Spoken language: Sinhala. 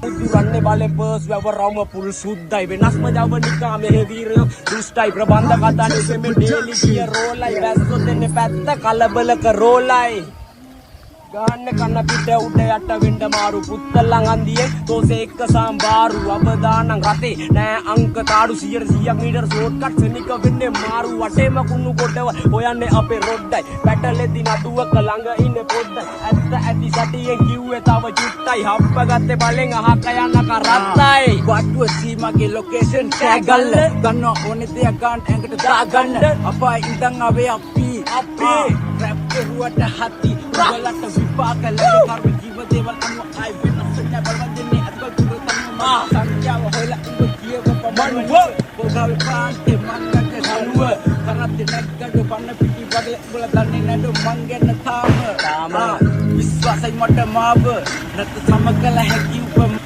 දුරන්නේ බලෙන් පර්ස් වැවරවම පුල් සුද්දයි වෙනස්ම ජවනිකා මෙහෙ වීරයෝ දුෂ්ටයි ප්‍රබන්ධ කතා නෙමෙ ඩේලි කිය රෝලයි වැස්සෝ දෙන්නේ පැත්ත කලබලක රෝලයි ගහන්න කන පිට උඩ යට වෙන්න මාරු පුත්තලන් අන්දියේ තෝසේ එක්ක සම්බාරු අවදානම් රතේ නෑ අංක තාඩු 100ක් මීටර ෂෝට් කට් සෙනික වෙන්නේ මාරු වටේම කුණු කොටව හොයන්නේ අපේ රොඩ්ඩයි පැටලෙදි නඩුවක ළඟ ඉන්නේ පොඩ්ඩයි ඇත්ත ඇති සටියෙන් කිව්වේ තව චුට්ටයි හප්ප ගත්තේ බලෙන් අහක යන කරත්තයි වට්ටුව සීමාගේ ලොකේෂන් ටැගල්ල ගන්න ඕනේ දෙයක් ගන්න ඇඟට දාගන්න අපා ඉඳන් ආවේ අපි රැප් කරුවට හති උගලට විපාක ලැබෙන කර්ම ජීව දේවල් අනුව ආයි වෙනස් නැබල් වදින්නේ අත්කල් තුරු තම සංඛ්‍යාව හොයලා උඹ කියව පමණව පොගල් පාන්තේ මංගට සනුව කරත් නැග්ගඩ පන්න පිටි වගේ උඹලා දන්නේ නැඩ මං ගැන තාම විශ්වාසයි මට මාව රට සමකල හැකි උපම